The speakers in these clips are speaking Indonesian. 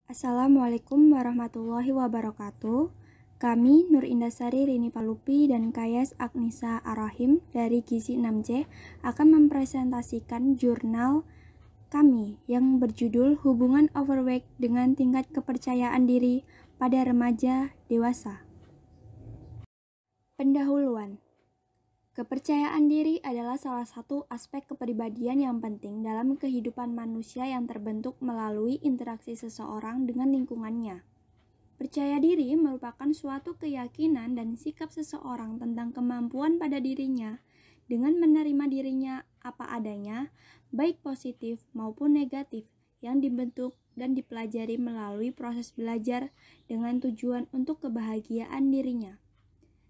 Assalamualaikum warahmatullahi wabarakatuh. Kami Nur Indasari Rini Palupi dan Kayas Agnisa Arahim dari Gizi 6C akan mempresentasikan jurnal kami yang berjudul Hubungan Overweight dengan Tingkat Kepercayaan Diri pada Remaja Dewasa. Pendahuluan. Kepercayaan diri adalah salah satu aspek kepribadian yang penting dalam kehidupan manusia yang terbentuk melalui interaksi seseorang dengan lingkungannya. Percaya diri merupakan suatu keyakinan dan sikap seseorang tentang kemampuan pada dirinya dengan menerima dirinya apa adanya, baik positif maupun negatif, yang dibentuk dan dipelajari melalui proses belajar dengan tujuan untuk kebahagiaan dirinya.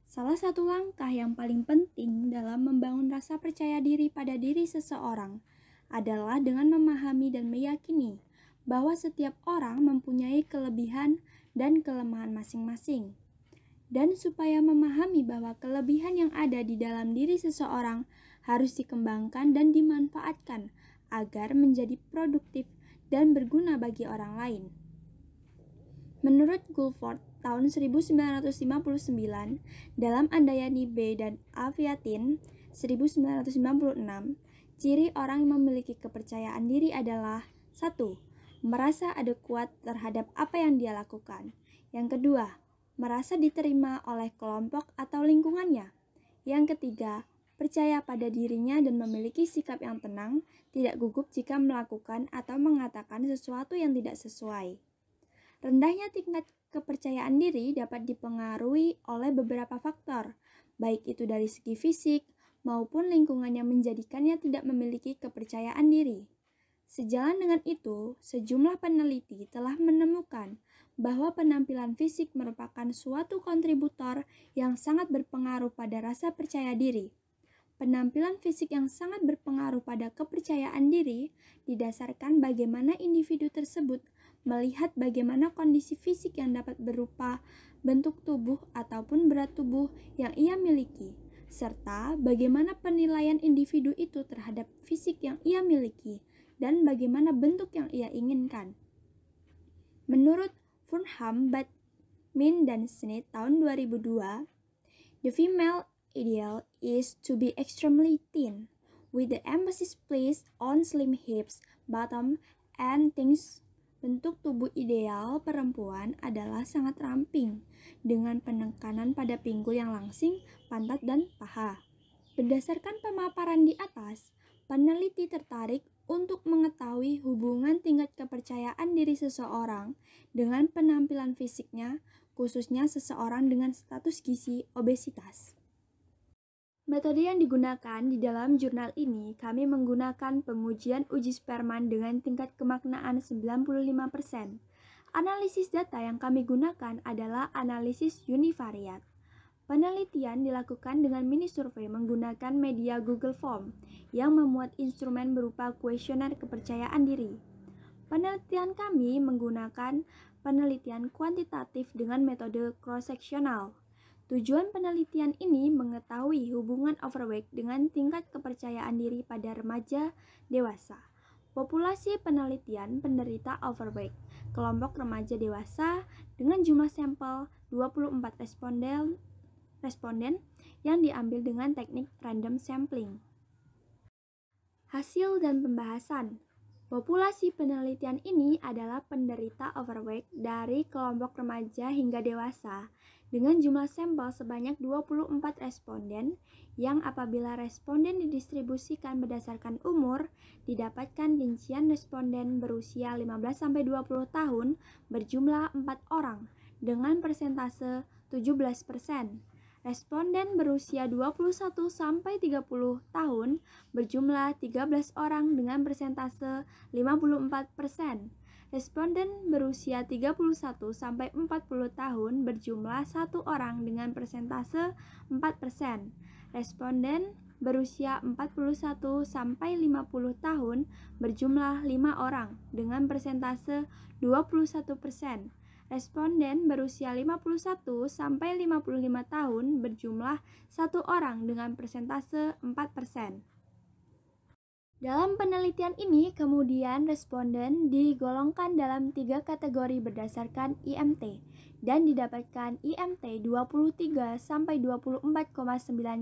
Salah satu langkah yang paling penting dalam membangun rasa percaya diri pada diri seseorang adalah dengan memahami dan meyakini bahwa setiap orang mempunyai kelebihan dan kelemahan masing-masing. Dan supaya memahami bahwa kelebihan yang ada di dalam diri seseorang harus dikembangkan dan dimanfaatkan agar menjadi produktif dan berguna bagi orang lain. Menurut Guilford tahun 1959 dalam Andayani B. dan Aviatin 1996, ciri orang yang memiliki kepercayaan diri adalah 1. Merasa ada kuat terhadap apa yang dia lakukan. Yang kedua, merasa diterima oleh kelompok atau lingkungannya. Yang ketiga, percaya pada dirinya dan memiliki sikap yang tenang, tidak gugup jika melakukan atau mengatakan sesuatu yang tidak sesuai. Rendahnya tingkat kepercayaan diri dapat dipengaruhi oleh beberapa faktor, baik itu dari segi fisik maupun lingkungan yang menjadikannya tidak memiliki kepercayaan diri. Sejalan dengan itu, sejumlah peneliti telah menemukan bahwa penampilan fisik merupakan suatu kontributor yang sangat berpengaruh pada rasa percaya diri. Penampilan fisik yang sangat berpengaruh pada kepercayaan diri didasarkan bagaimana individu tersebut melihat bagaimana kondisi fisik yang dapat berupa bentuk tubuh ataupun berat tubuh yang ia miliki, serta bagaimana penilaian individu itu terhadap fisik yang ia miliki dan bagaimana bentuk yang ia inginkan. Menurut Furnham, Batmin dan Smith tahun 2002, the female ideal is to be extremely thin, with the emphasis placed on slim hips, bottom, and things. Bentuk tubuh ideal perempuan adalah sangat ramping, dengan penekanan pada pinggul yang langsing, pantat, dan paha. Berdasarkan pemaparan di atas, peneliti tertarik untuk mengetahui hubungan tingkat kepercayaan diri seseorang dengan penampilan fisiknya, khususnya seseorang dengan status gizi obesitas. Metode yang digunakan di dalam jurnal ini, kami menggunakan pengujian uji Spearman dengan tingkat kemaknaan 95%. Analisis data yang kami gunakan adalah analisis univariat. Penelitian dilakukan dengan mini survei menggunakan media Google Form yang memuat instrumen berupa kuesioner kepercayaan diri. Penelitian kami menggunakan penelitian kuantitatif dengan metode cross-sectional. Tujuan penelitian ini mengetahui hubungan overweight dengan tingkat kepercayaan diri pada remaja dewasa. Populasi penelitian penderita overweight, kelompok remaja dewasa dengan jumlah sampel 24 responden yang diambil dengan teknik random sampling. Hasil dan pembahasan. Populasi penelitian ini adalah penderita overweight dari kelompok remaja hingga dewasa dengan jumlah sampel sebanyak 24 responden yang apabila responden didistribusikan berdasarkan umur, didapatkan rincian responden berusia 15-20 tahun berjumlah 4 orang dengan persentase 17%. Responden berusia 21-30 tahun berjumlah 13 orang dengan persentase 54%. Responden berusia 31-40 tahun berjumlah 1 orang dengan persentase 4%. Responden berusia 41-50 tahun berjumlah 5 orang dengan persentase 21%. Responden berusia 51-55 tahun berjumlah 1 orang dengan persentase 4%. Dalam penelitian ini, kemudian responden digolongkan dalam 3 kategori berdasarkan IMT dan didapatkan IMT 23 sampai 24,9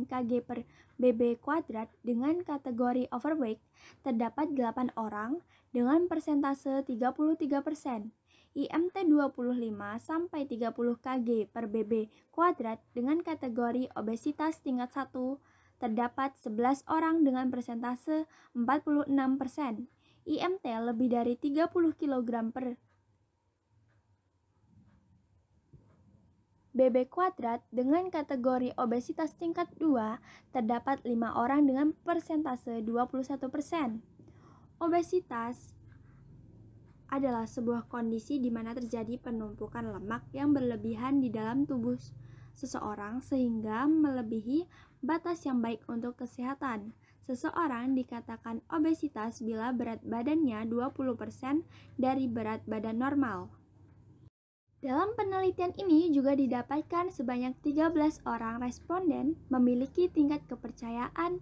kg per BB kuadrat dengan kategori overweight terdapat 8 orang dengan persentase 33%. IMT 25 sampai 30 kg per BB kuadrat dengan kategori obesitas tingkat 1 terdapat 11 orang dengan persentase 46%. IMT lebih dari 30 kg per BB kuadrat dengan kategori obesitas tingkat 2 terdapat 5 orang dengan persentase 21%. Obesitas adalah sebuah kondisi di mana terjadi penumpukan lemak yang berlebihan di dalam tubuh seseorang sehingga melebihi batas yang baik untuk kesehatan. Seseorang dikatakan obesitas bila berat badannya 20% dari berat badan normal. Dalam penelitian ini juga didapatkan sebanyak 13 orang responden memiliki tingkat kepercayaan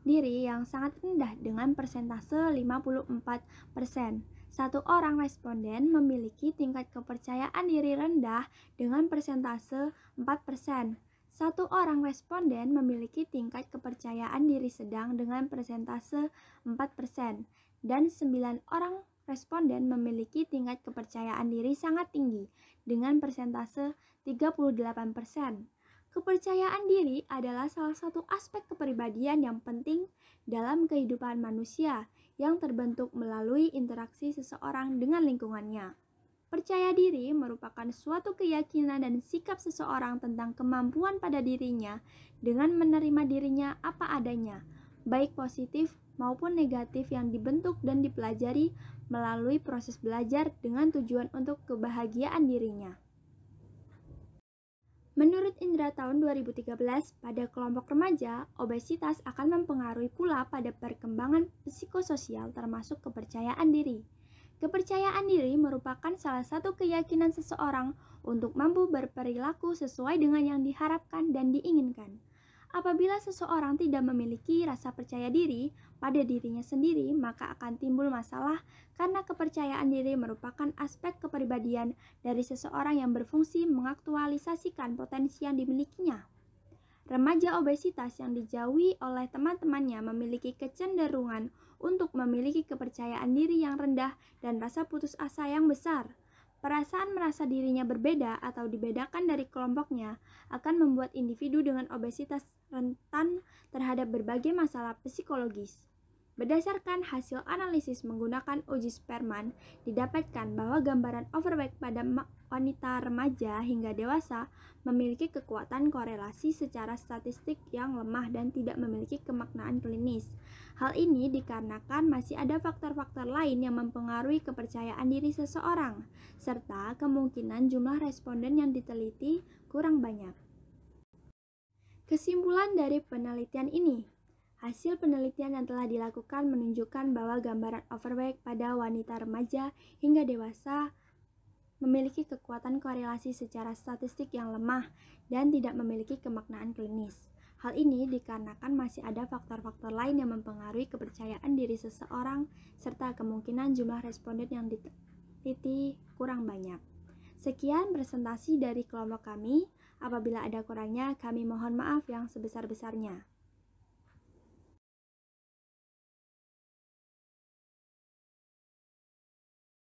diri yang sangat rendah dengan persentase 54%. Satu orang responden memiliki tingkat kepercayaan diri rendah dengan persentase 4%. Satu orang responden memiliki tingkat kepercayaan diri sedang dengan persentase 4%. Dan 9 orang responden memiliki tingkat kepercayaan diri sangat tinggi dengan persentase 38%. Kepercayaan diri adalah salah satu aspek kepribadian yang penting dalam kehidupan manusia yang terbentuk melalui interaksi seseorang dengan lingkungannya. Percaya diri merupakan suatu keyakinan dan sikap seseorang tentang kemampuan pada dirinya dengan menerima dirinya apa adanya, baik positif maupun negatif yang dibentuk dan dipelajari melalui proses belajar dengan tujuan untuk kebahagiaan dirinya. Menurut Indra tahun 2013, pada kelompok remaja, obesitas akan mempengaruhi pula pada perkembangan psikososial termasuk kepercayaan diri. Kepercayaan diri merupakan salah satu keyakinan seseorang untuk mampu berperilaku sesuai dengan yang diharapkan dan diinginkan. Apabila seseorang tidak memiliki rasa percaya diri pada dirinya sendiri, maka akan timbul masalah karena kepercayaan diri merupakan aspek kepribadian dari seseorang yang berfungsi mengaktualisasikan potensi yang dimilikinya. Remaja obesitas yang dijauhi oleh teman-temannya memiliki kecenderungan untuk memiliki kepercayaan diri yang rendah dan rasa putus asa yang besar. Perasaan merasa dirinya berbeda atau dibedakan dari kelompoknya akan membuat individu dengan obesitas rentan terhadap berbagai masalah psikologis. Berdasarkan hasil analisis menggunakan uji Spearman, didapatkan bahwa gambaran overweight pada wanita remaja hingga dewasa memiliki kekuatan korelasi secara statistik yang lemah dan tidak memiliki kemaknaan klinis. Hal ini dikarenakan masih ada faktor-faktor lain yang mempengaruhi kepercayaan diri seseorang, serta kemungkinan jumlah responden yang diteliti kurang banyak. Kesimpulan dari penelitian ini, hasil penelitian yang telah dilakukan menunjukkan bahwa gambaran overweight pada wanita remaja hingga dewasa memiliki kekuatan korelasi secara statistik yang lemah dan tidak memiliki kemaknaan klinis. Hal ini dikarenakan masih ada faktor-faktor lain yang mempengaruhi kepercayaan diri seseorang serta kemungkinan jumlah responden yang diteliti kurang banyak. Sekian presentasi dari kelompok kami. Apabila ada kurangnya, kami mohon maaf yang sebesar-besarnya.